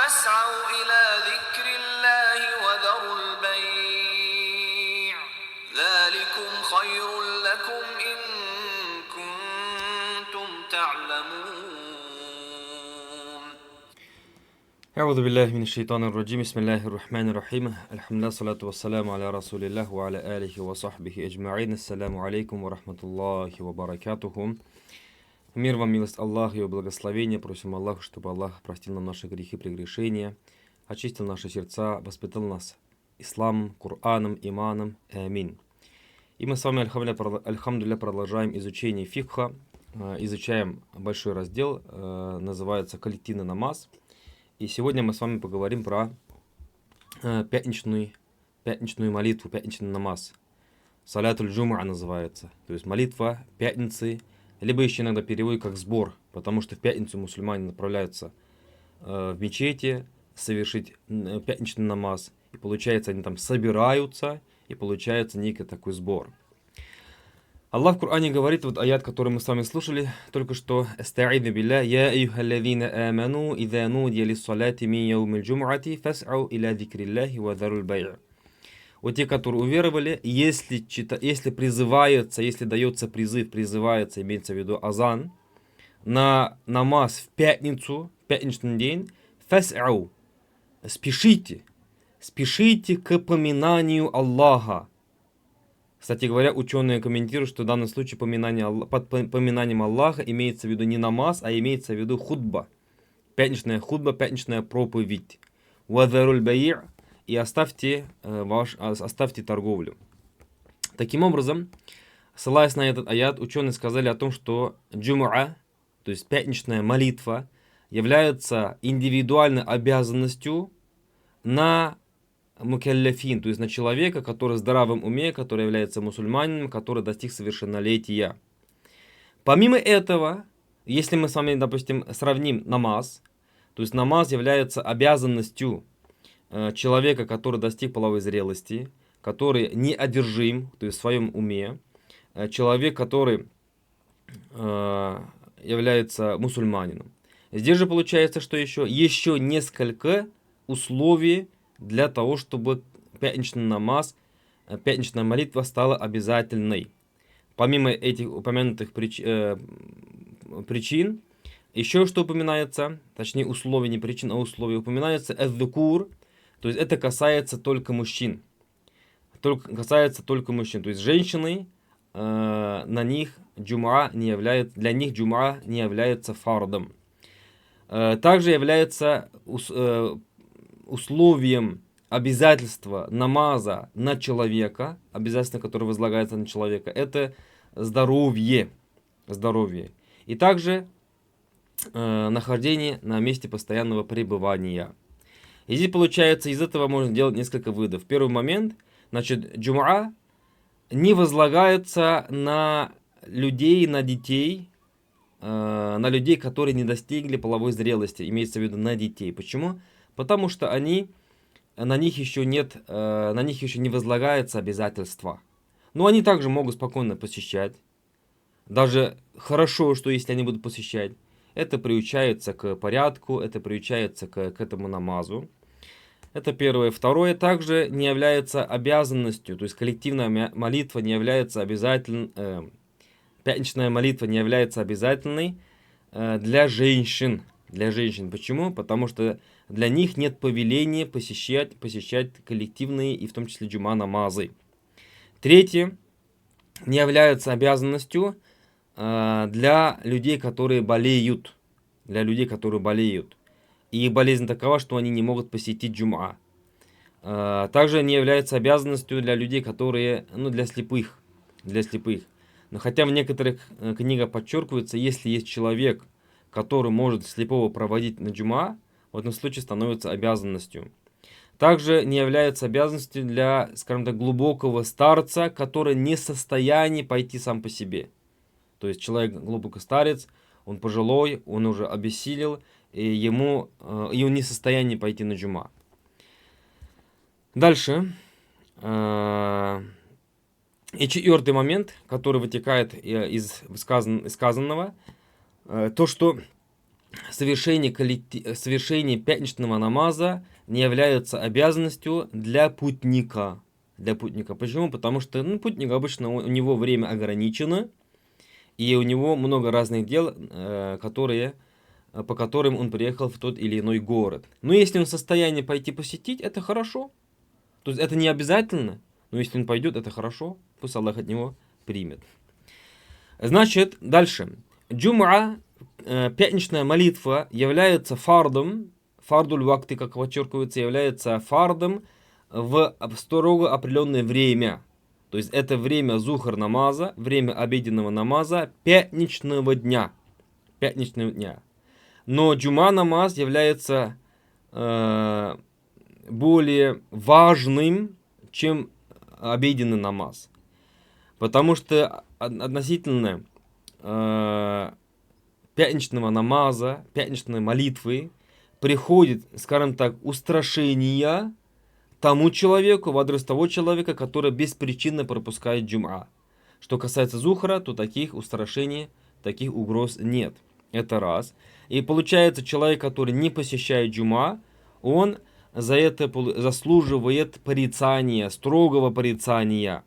فاسعوا إلى ذكر الله وذروا البيع ذلكم خير لكم إن كنتم تعلمون. أعوذ بالله من الشيطان الرجيم. بسم الله الرحمن الرحيم. الحمد لله والصلاة والسلام على رسول الله وعلى آله وصحبه أجمعين. Ассаляму алейкум ва рахматуллахи ва баракатуху. Мир вам, милость Аллаха и его благословение. Просим Аллаха, чтобы Аллах простил нам наши грехи, прегрешения, очистил наши сердца, воспитал нас исламом, Кораном, иманом. Амин. И мы с вами, альхамдулилля, продолжаем изучение фикха. Изучаем большой раздел, называется «Коллективный намаз». И сегодня мы с вами поговорим про пятничную молитву, пятничный намаз. Салятуль джумуа называется. То есть молитва пятницы, либо еще иногда переводят как сбор, потому что в пятницу мусульмане направляются в мечети совершить пятничный намаз. И получается, они там собираются, и получается некий такой сбор. Аллах в Коране говорит, вот аят, который мы с вами слушали только что: «Аста'идну билля, я айюхаллазина аману, идha нудия лиссалати мин яумил джум'ати, фас'ау иля зикриллахи ва заруль бай'а». Вот те, которые уверовали, если призывается, если дается призыв, призывается, имеется в виду азан, на намаз в пятницу, в пятничный день, фас'ау, спешите к поминанию Аллаха. Кстати говоря, ученые комментируют, что в данном случае под поминанием Аллаха имеется в виду не намаз, а имеется в виду худба. Пятничная худба, пятничная проповедь. «Вазаруль бай'а», и оставьте торговлю. Таким образом, ссылаясь на этот аят, ученые сказали о том, что джумуа, то есть пятничная молитва, является индивидуальной обязанностью на мукалляфин, то есть на человека, который в здравом уме, который является мусульманином, который достиг совершеннолетия. Помимо этого, если мы с вами, допустим, сравним намаз, то есть намаз является обязанностью человека, который достиг половой зрелости, который не одержим, то есть в своем уме, человек, который является мусульманином. Здесь же получается, что еще несколько условий для того, чтобы пятничный намаз, пятничная молитва стала обязательной. Помимо этих упомянутых причин, еще что упоминается, точнее условия, не причин, а условия, упоминается эддукур, то есть это касается только мужчин. То есть женщины, для них джумуа не является фардом. Также является условием обязательства намаза на человека, обязательство, которое возлагается на человека, это здоровье. И также нахождение на месте постоянного пребывания. И здесь получается, из этого можно делать несколько выводов. Первый момент, значит, джумуа не возлагается на людей, на детей, которые не достигли половой зрелости, имеется в виду на детей. Почему? Потому что на них еще не возлагается обязательства. Но они также могут спокойно посещать. Даже хорошо, что если они будут посещать, это приучается к порядку, это приучается к этому намазу. Это первое. Второе, также не является обязанностью, то есть коллективная молитва не является обязательной, пятничная молитва не является обязательной для женщин. Почему? Потому что для них нет повеления посещать коллективные и в том числе джума намазы. Третье, не является обязанностью для людей, которые болеют. И болезнь такова, что они не могут посетить джумуа. Также не является обязанностью для людей, которые, для слепых. Но хотя в некоторых книгах подчеркивается, если есть человек, который может слепого проводить на джумуа, в этом случае становится обязанностью. Также не является обязанностью для, скажем так, глубокого старца, который не в состоянии пойти сам по себе. То есть человек глубокий старец, он пожилой, он уже обессилел, и он не в состоянии пойти на джума. Дальше. И четвертый момент, который вытекает из сказанного, то, что совершение пятничного намаза не является обязанностью для путника. Для путника. Почему? Потому что путник обычно у него время ограничено, и у него много разных дел, по которым он приехал в тот или иной город. Но если он в состоянии пойти посетить, это хорошо. То есть это не обязательно, но если он пойдет, это хорошо. Пусть Аллах от него примет. Значит, дальше. Джум'a, пятничная молитва, является фардом, фардуль вакты, как подчеркивается, является фардом в строго определенное время. То есть это время зухр намаза, время обеденного намаза пятничного дня. Пятничного дня. Но джума намаз является более важным, чем обеденный намаз. Потому что относительно пятничного намаза, пятничной молитвы приходит, скажем так, устрашение тому человеку, в адрес того человека, который беспричинно пропускает джум'a. Что касается зухра, то таких устрашений, таких угроз нет. Это раз. И получается, человек, который не посещает джум'a, он за это заслуживает порицания, строгого порицания.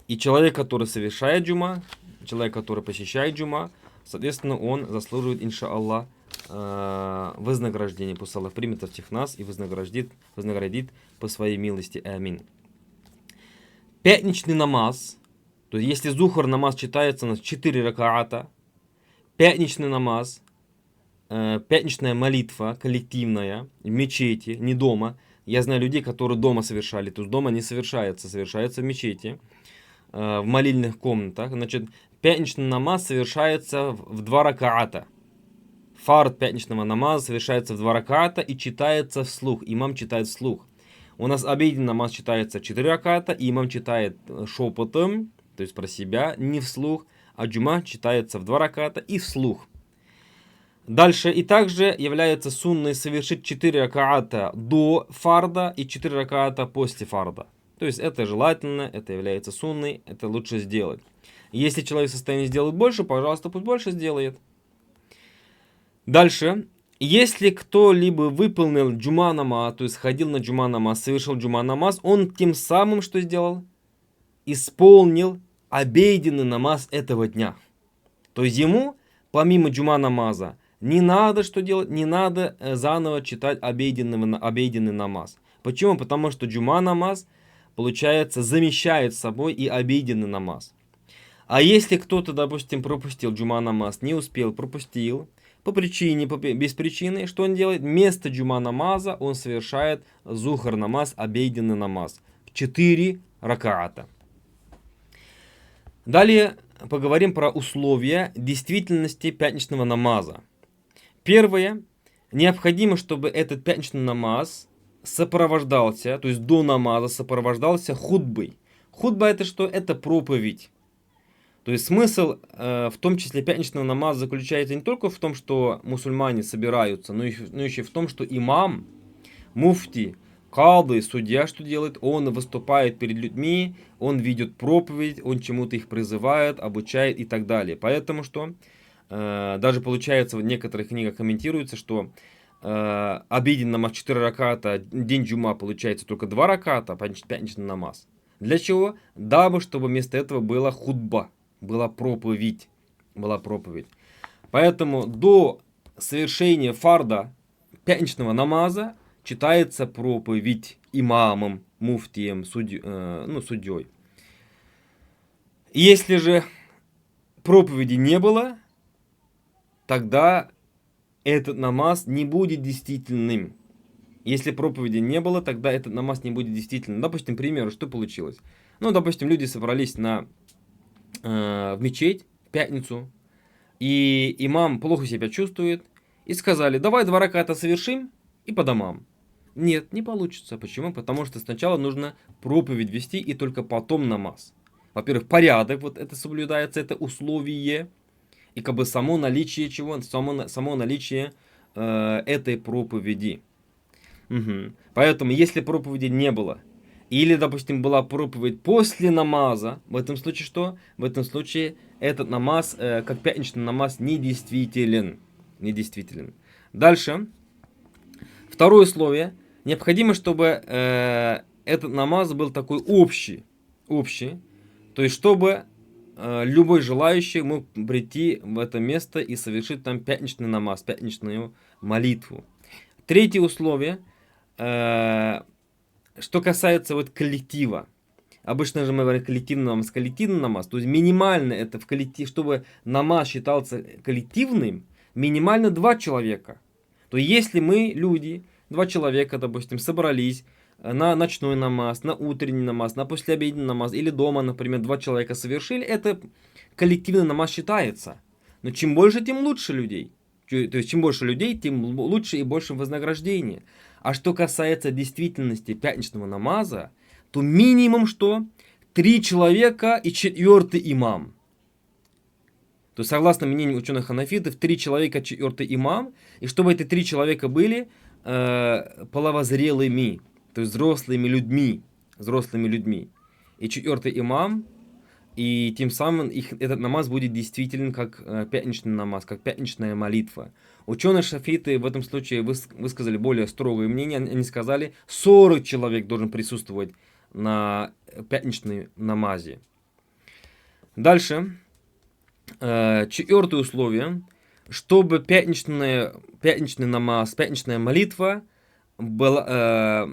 И человек, который совершает джум'a, человек, который посещает джум'a, соответственно, он заслуживает, иншаллах, вознаграждение. Пусть Аллах примет от всех нас и вознаградит по своей милости. Амин. Пятничный намаз, то есть если зухр намаз читается на 4 ракаата, пятничный намаз, пятничная молитва коллективная в мечети, не дома. Я знаю людей, которые дома совершали, то есть дома не совершается, совершается в мечети, в молильных комнатах. Значит, пятничный намаз совершается в 2 ракаата. Фард пятничного намаза совершается в 2 ракаата и читается вслух. Имам читает вслух. У нас обеденный намаз читается 4 ракаата, и имам читает шепотом, то есть про себя, не вслух, а джума читается в 2 ракаата и вслух. Дальше и также является сунной совершить 4 ракаата до фарда и 4 ракаата после фарда. То есть это желательно, это является сунной, это лучше сделать. Если человек в состоянии сделать больше, пожалуйста, пусть больше сделает. Дальше. Если кто-либо выполнил джума намаз, то есть ходил на джума намаз, совершил джума намаз, он тем самым что сделал? Исполнил обеденный намаз этого дня. То есть ему, помимо джума намаза, не надо что делать? Не надо заново читать обеденный намаз. Почему? Потому что джума намаз, получается, замещает собой и обеденный намаз. А если кто-то, допустим, пропустил джума намаз, не успел, пропустил, без причины, что он делает? Вместо джума намаза он совершает зухр намаз, обеденный намаз. 4 ракаата. Далее поговорим про условия действительности пятничного намаза. Первое. Необходимо, чтобы этот пятничный намаз сопровождался, то есть до намаза сопровождался хутбой. Хутба это что? Это проповедь. То есть смысл, в том числе пятничного намаза, заключается не только в том, что мусульмане собираются, но еще в том, что имам, муфти, кады, судья что делает? Он выступает перед людьми, он ведет проповедь, он чему-то их призывает, обучает и так далее. Поэтому что? Даже получается, в некоторых книгах комментируется, что обеденный намаз 4 раката, день джума получается только 2 раката, пятничный намаз. Для чего? Дабы, чтобы вместо этого была хутба. Была проповедь. Поэтому до совершения фарда пятничного намаза читается проповедь имамом, муфтием, судьей. Если же проповеди не было, тогда этот намаз не будет действительным. Если проповеди не было, тогда этот намаз не будет действительным. Допустим, к примеру, что получилось? Допустим, люди собрались в мечеть в пятницу, и имам плохо себя чувствует, и сказали, давай 2 раката совершим и по домам. Нет, не получится. Почему? Потому что сначала нужно проповедь вести, и только потом намаз. Во-первых, порядок, вот это соблюдается, это условие, и как бы само наличие чего? Само наличие этой проповеди. Поэтому, если проповеди не было, или, допустим, была проповедь после намаза, в этом случае что? В этом случае этот намаз, как пятничный намаз, недействителен. недействителен. Дальше. Второе условие. Необходимо, чтобы этот намаз был такой общий. То есть, чтобы любой желающий мог прийти в это место и совершить там пятничный намаз, пятничную молитву. Третье условие. Что касается вот коллектива. Обычно же мы говорим коллективный намаз. То есть минимально это в коллектив, чтобы намаз считался коллективным, минимально 2 человека. То есть если мы, люди, 2 человека, допустим, собрались на ночной намаз, на утренний намаз, на послеобеденный намаз, или дома, например, 2 человека совершили, это коллективный намаз считается. Но чем больше, тем лучше людей. То есть чем больше людей, тем лучше и больше вознаграждение. А что касается действительности пятничного намаза, то минимум что? 3 человека и 4-й имам. То есть, согласно мнению ученых ханафитов, 3 человека, 4-й имам, и чтобы эти 3 человека были половозрелыми, то есть взрослыми людьми. И 4-й имам, и тем самым этот намаз будет действителен как пятничный намаз, как пятничная молитва. Ученые шафиты в этом случае высказали более строгое мнение. Они сказали, 40 человек должен присутствовать на пятничной намазе. Дальше. 4-е условие. Чтобы пятничный намаз, пятничная молитва была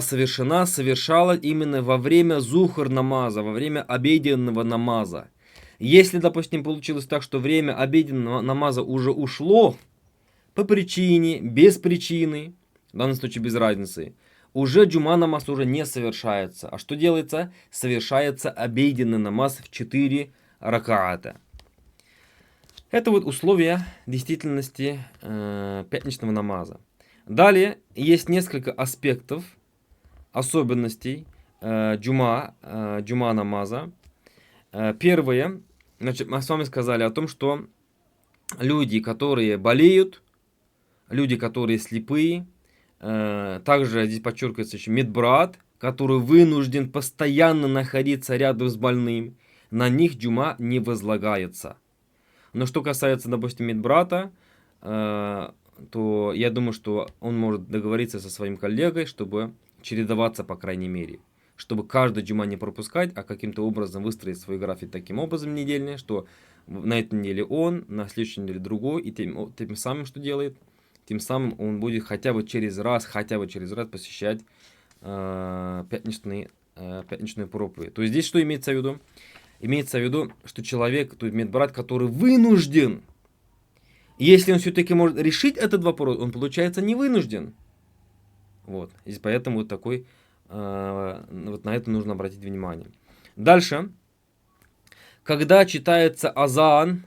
совершала именно во время зухр намаза, во время обеденного намаза. Если, допустим, получилось так, что время обеденного намаза уже ушло по причине, без причины, в данном случае без разницы, уже джума намаз уже не совершается. А что делается? Совершается обеденный намаз в 4 ракаата. Это вот условия действительности пятничного намаза. Далее есть несколько аспектов, особенностей джума намаза. Первое, значит, мы с вами сказали о том, что люди, которые болеют, люди, которые слепые, также здесь подчеркивается еще медбрат, который вынужден постоянно находиться рядом с больным, на них джума не возлагается. Но что касается, допустим, медбрата, то я думаю, что он может договориться со своим коллегой, чтобы чередоваться, по крайней мере. Чтобы каждый джума не пропускать, а каким-то образом выстроить свой график таким образом недельный, что на этой неделе он, на следующей неделе другой, и тем самым что делает? Тем самым он будет хотя бы через раз посещать пятничную проповедь. То есть здесь что имеется в виду? Имеется в виду, что человек, то есть медбрат, который вынужден, если он все-таки может решить этот вопрос, он получается не вынужден. Вот. И поэтому вот такой, вот на это нужно обратить внимание. Дальше. Когда читается азан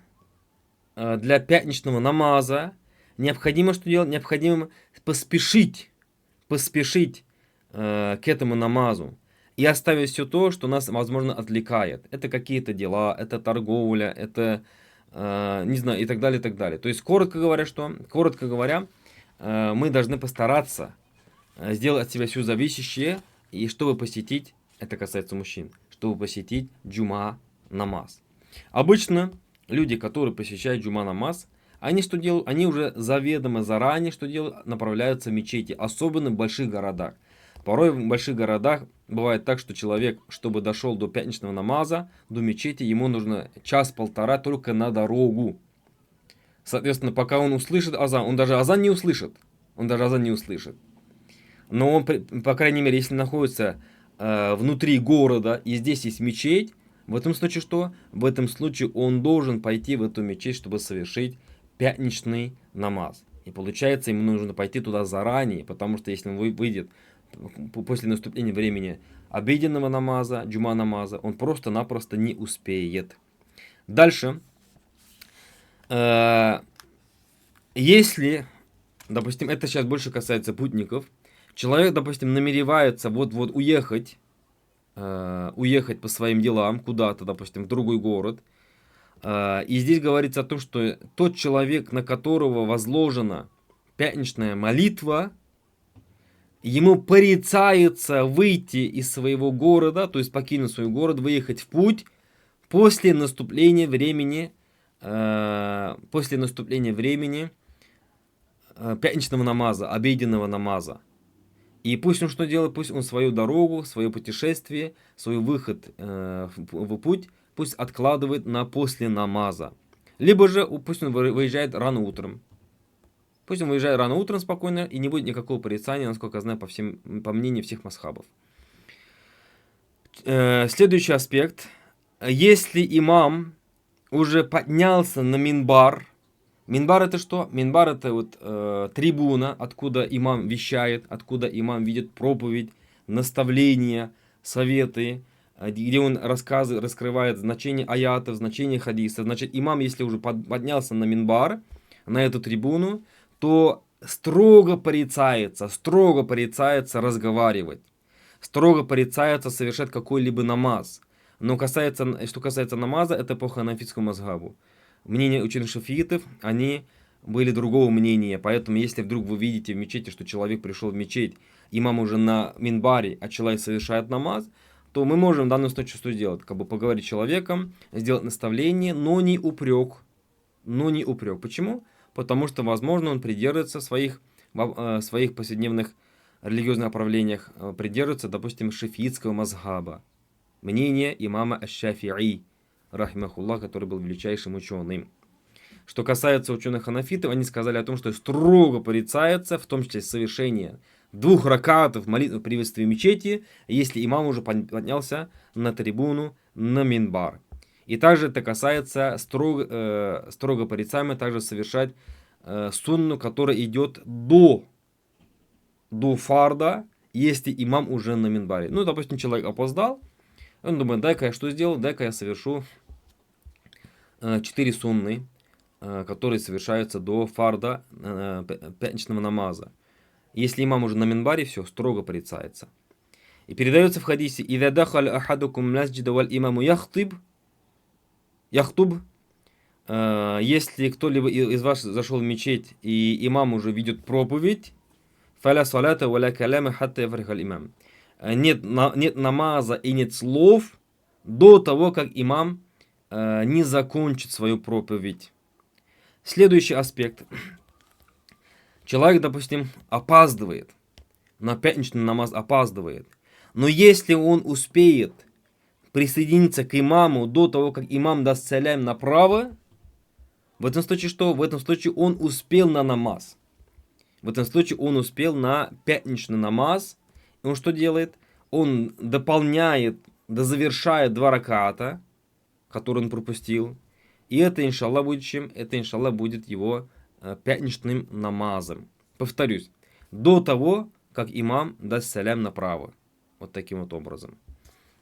для пятничного намаза, необходимо что делать? Необходимо поспешить к этому намазу. И оставить все то, что нас, возможно, отвлекает. Это какие-то дела, это торговля, это, не знаю, и так далее, и так далее. То есть, коротко говоря, мы должны постараться сделать от себя все зависящее, и чтобы посетить, это касается мужчин, чтобы посетить джума намаз. Обычно люди, которые посещают джума намаз, они что делают? Они уже заведомо заранее что делают? Направляются в мечети, особенно в больших городах. Порой в больших городах бывает так, что человек, чтобы дошел до пятничного намаза, до мечети, ему нужно 1-1,5 только на дорогу. Соответственно, пока он услышит азан, он даже азан не услышит. Но он, по крайней мере, если находится внутри города, и здесь есть мечеть, в этом случае что? В этом случае он должен пойти в эту мечеть, чтобы совершить пятничный намаз. И получается, ему нужно пойти туда заранее, потому что если он выйдет после наступления времени обеденного намаза, джума намаза, он просто-напросто не успеет. Дальше. Если, допустим, это сейчас больше касается путников, человек, допустим, намеревается вот-вот уехать по своим делам куда-то, допустим, в другой город, и здесь говорится о том, что тот человек, на которого возложена пятничная молитва, ему порицается выйти из своего города, то есть покинуть свой город, выехать в путь после наступления времени после наступления времени пятничного намаза, обеденного намаза. И пусть он что делает? Пусть он свою дорогу, свое путешествие, свой выход в путь, пусть откладывает на после намаза. Либо же пусть он выезжает рано утром. Пусть он выезжает рано утром спокойно, и не будет никакого порицания, насколько я знаю, по мнению всех масхабов. Следующий аспект. Если имам уже поднялся на минбар. Минбар это что? Минбар это вот трибуна, откуда имам вещает, откуда имам видит проповедь, наставления, советы, где он раскрывает значение аятов, значение хадисов. Значит, имам, если уже поднялся на минбар, на эту трибуну, то строго порицается разговаривать, строго порицается совершать какой-либо намаз. Но что касается намаза, это по ханафитскому мазхабу. Мнение ученых шафиитов, они были другого мнения. Поэтому, если вдруг вы видите в мечети, что человек пришел в мечеть, имам уже на минбаре, а человек совершает намаз, то мы можем в данном случае что сделать? Как бы поговорить с человеком, сделать наставление, но не упрек. Почему? Потому что, возможно, он придерживается своих повседневных религиозных направлениях, придерживается, допустим, шафиитского мазхаба. Мнение имама аш-Шафи'и, рахимахуллах, который был величайшим ученым. Что касается ученых ханафитов, они сказали о том, что строго порицается, в том числе совершение 2 ракатов молитвы приветствия мечети, если имам уже поднялся на трибуну, на минбар. И также это касается строго порицаемо также совершать сунну, которая идет до фарда, если имам уже на минбаре. Ну, допустим, человек опоздал, он думает, дай-ка я что сделаю, дай-ка я совершу 4 сунны, которые совершаются до фарда пятничного намаза. Если имам уже на минбаре, все строго порицается. И передается в хадисе: «Ида дахаль ахадукум масджида валь имаму яхтуб», если кто-либо из вас зашел в мечеть, и имам уже ведет проповедь, фаля салата валя каляма хатта яфрихаль имам. Нет намаза и нет слов до того, как имам не закончит свою проповедь. Следующий аспект. Человек, допустим, опаздывает. На пятничный намаз опаздывает. Но если он успеет присоединиться к имаму до того, как имам даст салям направо, в этом случае что? В этом случае он успел на намаз. В этом случае он успел на пятничный намаз. И он что делает? Он завершает 2 раката, которые он пропустил. И это, иншаллах, будет чем? Это, иншаллах, будет его пятничным намазом. Повторюсь, до того, как имам даст салям направо. Вот таким вот образом.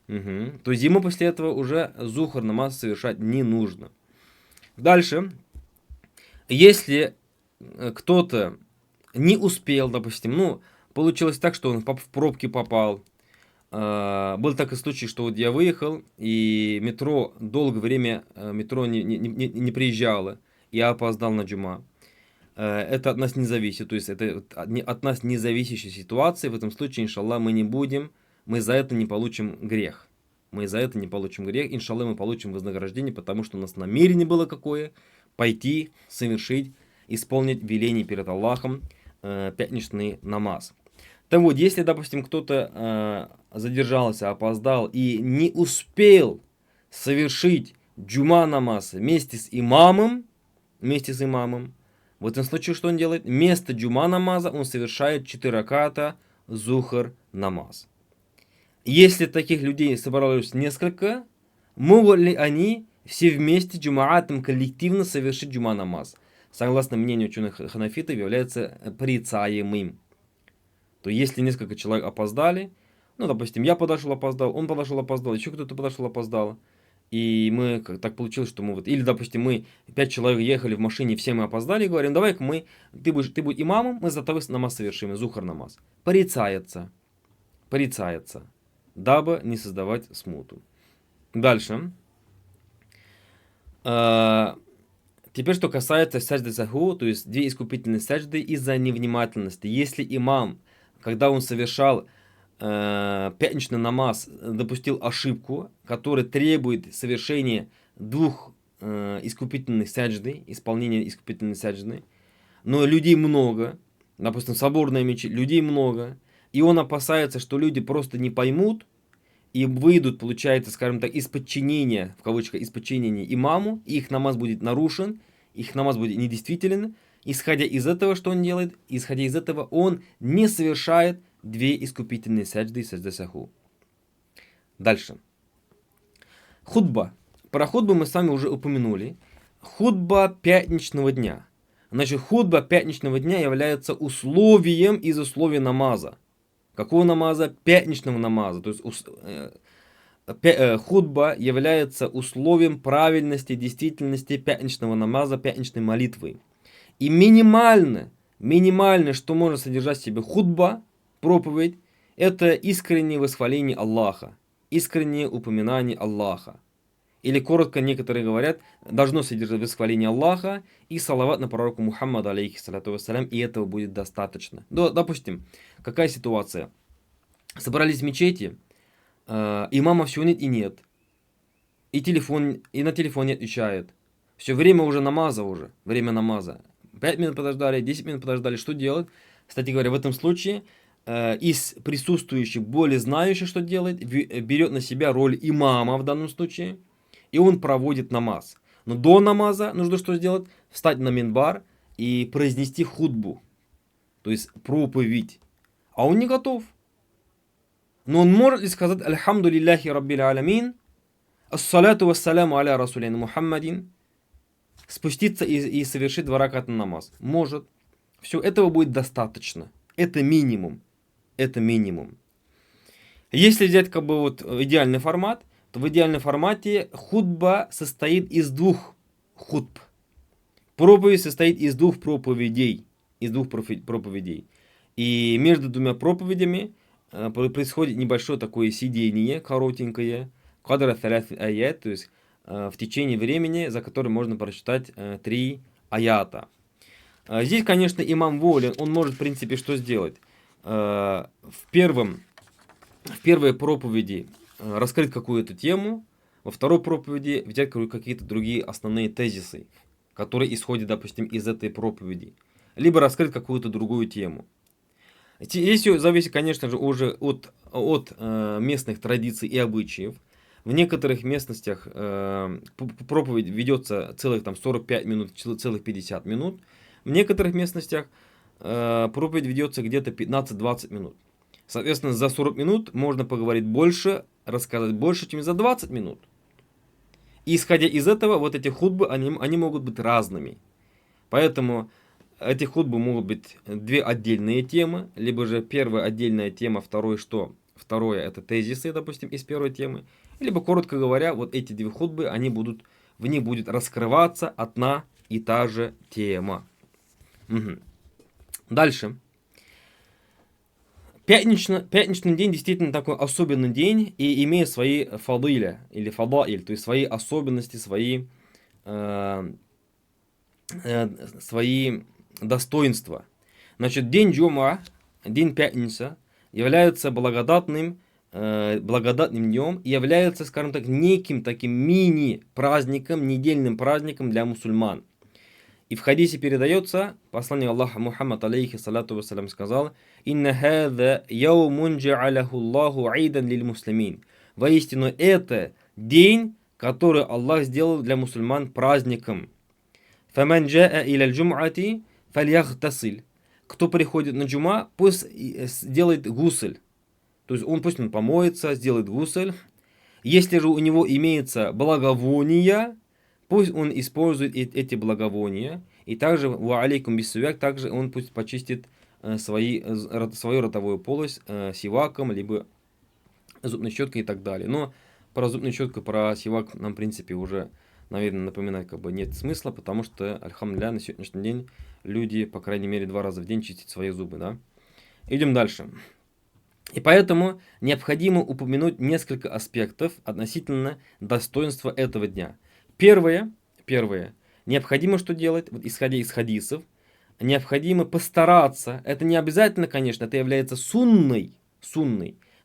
То есть ему после этого уже зухр намаз совершать не нужно. Дальше. Если кто-то не успел, допустим, получилось так, что он в пробки попал. Был такой случай, что вот я выехал, и метро, долгое время метро не приезжало, я опоздал на джума. Это от нас не зависит, то есть это от нас не зависящая ситуация. В этом случае, иншаллах, мы за это не получим грех. Иншаллах, мы получим вознаграждение, потому что у нас намерение было какое? Пойти, совершить, исполнить веление перед Аллахом, пятничный намаз. Так вот, если, допустим, кто-то задержался, опоздал и не успел совершить джума намаз вместе с имамом, в этом случае что он делает? Вместо джума намаза он совершает 4 раката зухр намаз. Если таких людей собралось несколько, могут ли они все вместе джумаатом коллективно совершить джума намаз? Согласно мнению ученых ханафитов, является порицаемым. То если несколько человек опоздали, допустим, я подошел опоздал, он подошел опоздал, еще кто-то подошел опоздал, и мы так получилось, что мы или, допустим, мы 5 человек ехали в машине, все мы опоздали, и говорим, давай-ка ты будешь имамом, мы за тобой намаз совершим, зухр намаз. Порицается, дабы не создавать смуту. Дальше. Теперь, что касается саджды саху, то есть 2 искупительные саджды из-за невнимательности. Если имам, когда он совершал пятничный намаз, допустил ошибку, которая требует совершения 2 искупительной саджды, исполнение искупительной саджды, но людей много, допустим, соборная мечеть, людей много, и он опасается, что люди просто не поймут и выйдут, получается, скажем так, из подчинения, в кавычках, из подчинения имаму, и их намаз будет нарушен, их намаз будет недействителен. Исходя из этого, что он делает? Исходя из этого, он не совершает две искупительные саджды и саджды саху. Дальше. Хутба. Про хутбу мы с вами уже упомянули. Хутба пятничного дня. Значит, хутба пятничного дня является условием из условий намаза. Какого намаза? Пятничного намаза. То есть хутба является условием правильности, действительности пятничного намаза, пятничной молитвы. И минимально, что может содержать в себе хутба, проповедь, это искреннее восхваление Аллаха, искреннее упоминание Аллаха. Или коротко некоторые говорят, должно содержать восхваление Аллаха и салават на пророка Мухаммада, алейхиссалату вассалям, и этого будет достаточно. Допустим, какая ситуация? Собрались в мечети, имама все нет и нет, и на телефон не отвечает. Все, время уже намаза время намаза. 5 минут подождали, 10 минут подождали, что делать? Кстати говоря, в этом случае из присутствующих, более знающих, что делать, берет на себя роль имама в данном случае, и он проводит намаз. Но до намаза нужно что сделать? Встать на минбар и произнести хутбу, то есть проповедь. А он не готов. Но он может ли сказать «Альхамду лилляхи раббил аламин», «Ассалату вассаляму аля расулейна Мухаммадин», спуститься и совершить 2 раката намаз? Может. Все, этого будет достаточно. Это минимум. Если взять идеальный формат, то в идеальном формате хутба состоит из 2 хутб. Проповедь состоит из 2 проповедей. И между 2 проповедями происходит небольшое такое сидение, коротенькое, кадра таляф аят, то есть в течение времени, за которое можно прочитать 3 аята. Здесь, конечно, имам волен, он может, в принципе, что сделать? В первой проповеди раскрыть какую-то тему, во второй проповеди взять какие-то другие основные тезисы, которые исходят, допустим, из этой проповеди, либо раскрыть какую-то другую тему. Здесь все зависит, конечно же, уже от местных традиций и обычаев. В некоторых местностях проповедь ведется целых 45 минут, целых 50 минут. В некоторых местностях проповедь ведется где-то 15-20 минут. Соответственно, за 40 минут можно поговорить больше, рассказать больше, чем за 20 минут. И исходя из этого, вот эти хутбы, они могут быть разными. Поэтому эти хутбы могут быть 2 отдельные темы, либо же первая отдельная тема, второе это тезисы, допустим, из первой темы. Либо, коротко говоря, вот эти 2 хутбы, в них будет раскрываться одна и та же тема. Угу. Дальше. Пятничный день действительно такой особенный день и имеет свои фадиля или фадаиль, то есть свои особенности, свои достоинства. Значит, день джума, день пятница, является благодатным днем и является, скажем так, неким таким мини-праздником, недельным праздником для мусульман. И в хадисе передается, посланник Аллаха Мухаммад, алейхиссалату вассалям, сказал: «Инна хаза яумун джа'аляху Аллаху айдан лиль муслимин». Воистину, это день, который Аллах сделал для мусульман праздником. «Фаман джа'a иля джум'ати фальяхтасиль». Кто приходит на джума, пусть сделает гусль. То есть пусть он помоется, сделает гусль. Если же у него имеется благовония, пусть он использует эти благовония. И также, ва алейкум бисувяк, также он пусть почистит свою ротовую полость сиваком, либо зубной щеткой и так далее. Но про зубную щетку, про сивак нам, в принципе, уже, наверное, напоминать нет смысла, потому что, альхамдулилля, на сегодняшний день люди, по крайней мере, 2 раза в день чистят свои зубы. Да? Идем дальше. И поэтому необходимо упомянуть несколько аспектов относительно достоинства этого дня. Первое, необходимо что делать, вот исходя из хадисов, необходимо постараться, это не обязательно, конечно, это является сунной,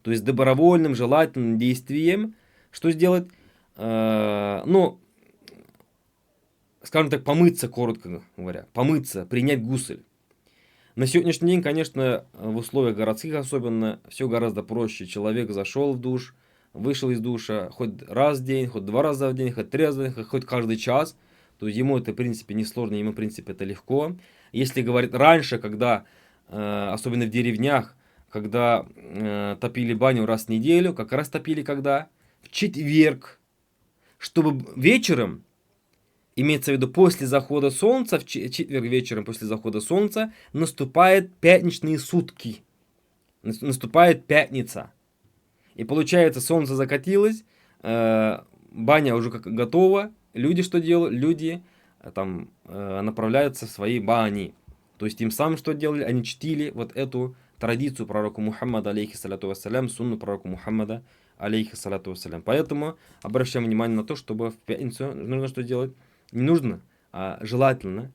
то есть добровольным, желательным действием, что сделать, скажем так, помыться, коротко говоря, помыться, принять гусль. На сегодняшний день, конечно, в условиях городских особенно, все гораздо проще. Человек зашел в душ, вышел из душа хоть раз в день, хоть 2 раза в день, хоть 3 раза в день, хоть каждый час. То есть ему это, в принципе, не сложно, ему, в принципе, это легко. Если говорить раньше, когда, особенно в деревнях, когда топили баню раз в неделю, как раз топили когда? В четверг. Чтобы вечером, имеется в виду после захода солнца, в четверг вечером после захода солнца, наступают пятничные сутки. Наступает пятница. И получается, солнце закатилось, баня уже готова. Люди что делают? Люди там направляются в свои бани. То есть тем самым что делали? Они чтили вот эту традицию пророка Мухаммада, алейхиссалату вассалям, сунну пророка Мухаммада, алейхиссалату вассалям. Поэтому обращаем внимание на то, чтобы в пятницу нужно что делать? Не нужно, а желательно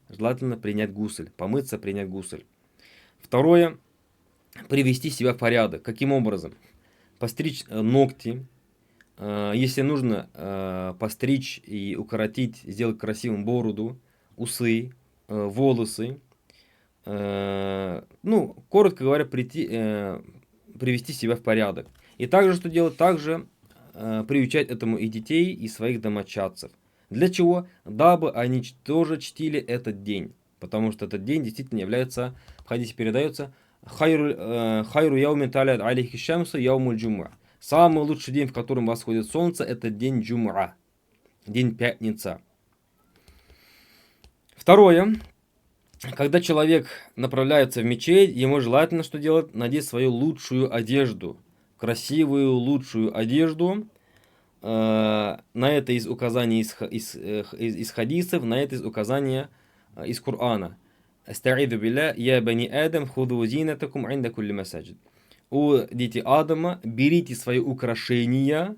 принять гусль, помыться, принять гусль. Второе, привести себя в порядок. Каким образом? Постричь ногти. Если нужно, постричь и укоротить, сделать красивым бороду, усы, волосы. Ну, коротко говоря, привести себя в порядок. И также что делать? Также приучать этому и детей, и своих домочадцев. Для чего? Дабы они тоже чтили этот день. Потому что этот день действительно является, в хадисе передается, хайру яумин талят алейхи шамсу яумуль джумуа. Самый лучший день, в котором восходит солнце, это день джумуа, день пятница. Второе. Когда человек направляется в мечеть, ему желательно что делать? Надеть свою лучшую одежду. Красивую, лучшую одежду. На это из указаний из хадисов, на это из указания из Корана. Астаиду билля, я бани Адам, худу зинатакум инда кулли масаджид. О дети Адама, берите свои украшения,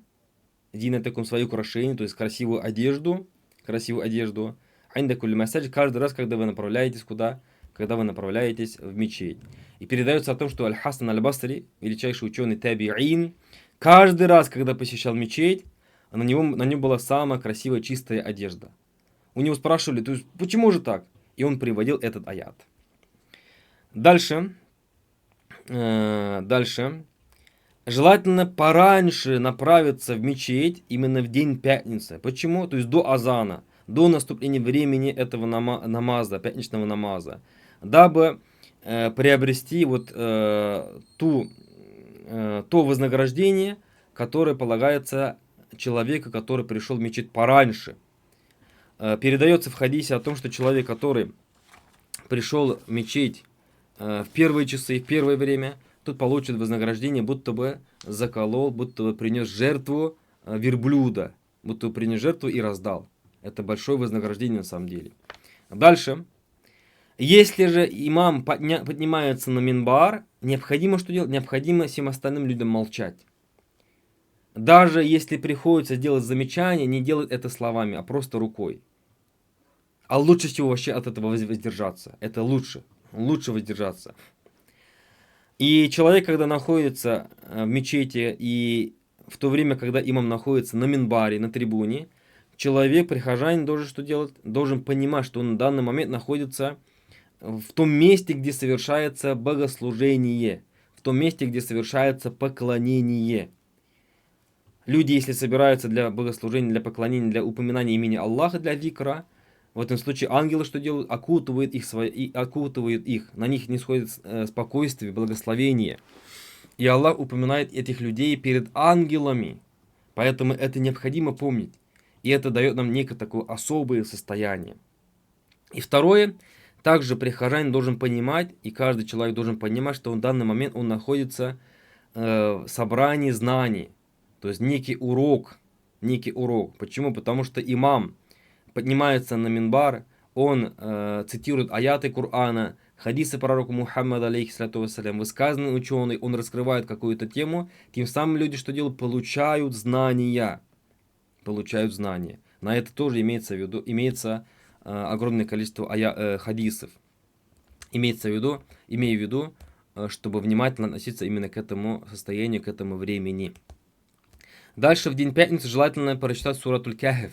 зинатакум свои украшения, то есть красивую одежду, инда кулли масаджид, каждый раз, когда вы направляетесь куда? Когда вы направляетесь в мечеть. И передается о том, что Аль-Хасан Аль-Басри, величайший ученый табиин, каждый раз, когда посещал мечеть, на нем была самая красивая чистая одежда. У него спрашивали, то есть, почему же так? И он приводил этот аят. Дальше. Желательно пораньше направиться в мечеть именно в день пятницы. Почему? То есть до азана, до наступления времени этого намаза, пятничного намаза. Дабы приобрести вот то вознаграждение, которое полагается человеку, который пришел в мечеть пораньше. Передается в хадисе о том, что человек, который пришел в мечеть в первые часы, в первое время, тот получит вознаграждение, будто бы заколол, будто бы принес жертву верблюда, будто бы принес жертву и раздал. Это большое вознаграждение на самом деле. Дальше. Если же имам поднимается на минбар, необходимо что делать? Необходимо всем остальным людям молчать. Даже если приходится делать замечание, не делать это словами, а просто рукой. А лучше всего вообще от этого воздержаться. Это лучше. Лучше воздержаться. И человек, когда находится в мечети, и в то время, когда имам находится на минбаре, на трибуне, человек, прихожанин, должен что делать? Должен понимать, что он в данный момент находится в том месте, где совершается богослужение. В том месте, где совершается поклонение. Люди, если собираются для богослужения, для поклонения, для упоминания имени Аллаха, для зикра, в этом случае ангелы что делают? Окутывают их. На них не сходит спокойствие, благословение. И Аллах упоминает этих людей перед ангелами. Поэтому это необходимо помнить. И это дает нам некое такое особое состояние. И второе, также прихожанин должен понимать, и каждый человек должен понимать, что в данный момент он находится в собрании знаний. То есть некий урок. Почему? Потому что имам поднимается на минбар, он цитирует аяты Корана, хадисы пророка Мухаммада, алейхиссалату вассалям, высказанный ученый, он раскрывает какую-то тему, тем самым люди что делают? Получают знания. На это тоже имеется огромное количество хадисов. Имея в виду, чтобы внимательно относиться именно к этому состоянию, к этому времени. Дальше в день пятницы желательно прочитать суратуль Кахф,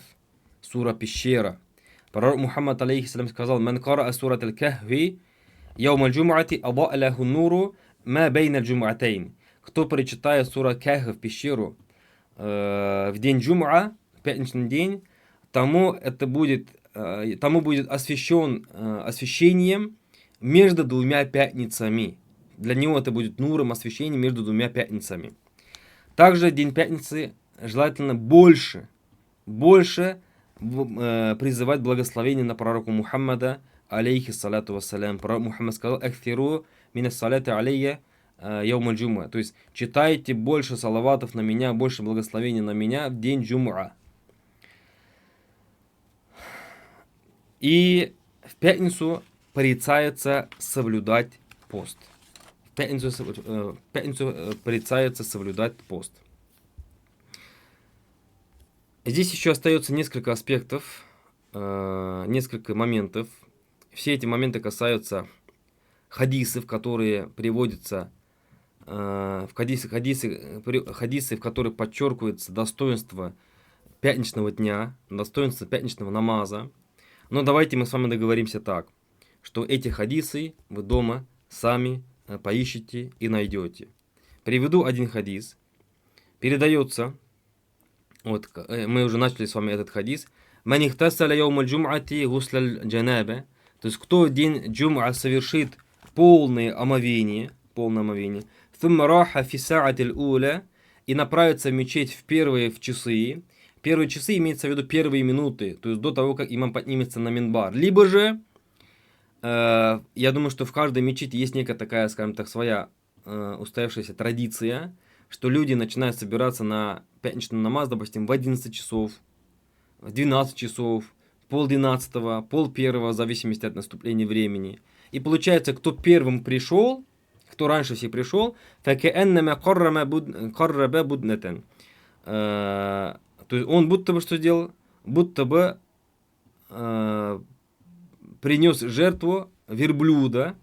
сура пещера. Пророк Мухаммад, алейхиссалям, сказал: «Ман караа сурат аль-Кахфи яум аль-джум'ати ада'a лаху нуру ма бейна аль-джум'атейн». Кто прочитает сура Кахф в пещеру в день джум'а, в пятничный день, тому будет освещением между двумя пятницами. Для него это будет нуром, освещением между двумя пятницами. Также день пятницы желательно больше призывать благословение на пророка Мухаммада, алейхиссалату вассалям. Пророк Мухаммад сказал: «Ахфиру минас салати алейя яум аль-джум'а». То есть читайте больше салаватов на меня, больше благословений на меня в день джум'а. И в пятницу порицается соблюдать пост. В пятницу порицается соблюдать пост. Здесь еще остается несколько аспектов, несколько моментов. Все эти моменты касаются хадисов, которые приводятся, хадисы, в которых подчеркивается достоинство пятничного дня, достоинство пятничного намаза. Но давайте мы с вами договоримся так, что эти хадисы вы дома сами поищите и найдете. Приведу один хадис. Передается, вот мы уже начали с вами этот хадис. «Ман ихтасаля яум аль-джум'ати гусля аль-джанабе». То есть, кто в день джум'а совершит полное омовение, «Thumма раха фи са'ати аль-уля», и направится в мечеть в первые часы. Первые часы имеется в виду первые минуты, то есть до того, как имам поднимется на минбар. Либо же, я думаю, что в каждой мечети есть некая такая, скажем так, своя устоявшаяся традиция, что люди начинают собираться на пятничный намаз, допустим, в 11 часов, в 12 часов, в 10:30, 11:30, в зависимости от наступления времени. И получается, кто первым пришел, кто раньше всех пришел, فَكَأَنَّمَا قَرَّبَ بُدْنَةً. То есть он будто бы что сделал? Будто бы принес жертву верблюда,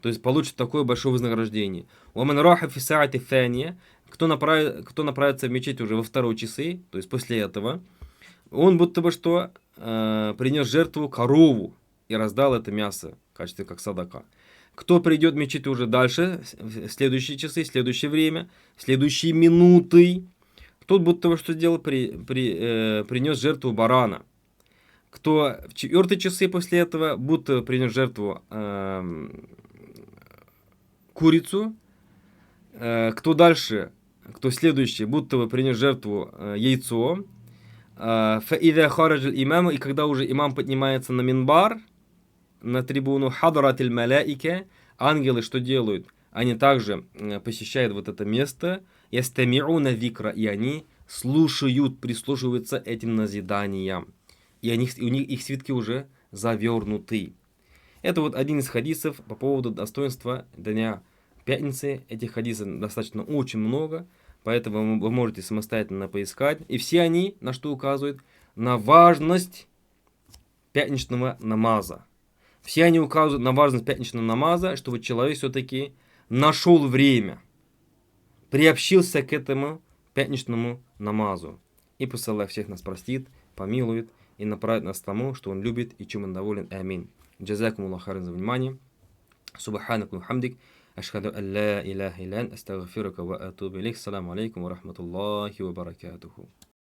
то есть получит такое большое вознаграждение. وَمَنْ رَاحَ فِي سَاعَةِ الثَّانِيَةِ. Кто направится в мечеть уже во второй часы, то есть после этого, он будто бы что принес жертву корову и раздал это мясо в качестве как садака. Кто придет в мечеть уже дальше, в следующие часы, в следующее время, в следующие минуты, тот будто бы что сделал, принес жертву барана. Кто в 4 часы после этого будто принес жертву курицу. Кто дальше, кто следующий, будто бы принес жертву яйцо. فَإِذَا خَرَجَ الْإِمَامُ. И когда уже имам поднимается на минбар, на трибуну, حَضَرَتِ الْمَلَائِكَ. Ангелы что делают? Они также посещают вот это место, يَسْتَمِعُونَ ذِكْرَ. И они слушают, прислушиваются этим назиданиям. И у них их свитки уже завернуты. Это вот один из хадисов по поводу достоинства дня пятницы. Этих хадисов достаточно очень много, поэтому вы можете самостоятельно поискать. И все они на что указывают? На важность пятничного намаза. Все они указывают на важность пятничного намаза, чтобы человек все-таки нашел время, приобщился к этому пятничному намазу. И пусть Аллах всех нас простит, помилует и направит нас к тому, что Он любит и чем Он доволен. Амин. Джазакум Аллах хайран за внимание. Субханак ва хамдик. Ашхаду ан ла илляха илля анта, астагфирука ва атубу илейк. Ассаламу алейкум ва рахматуллахи ва баракатуху.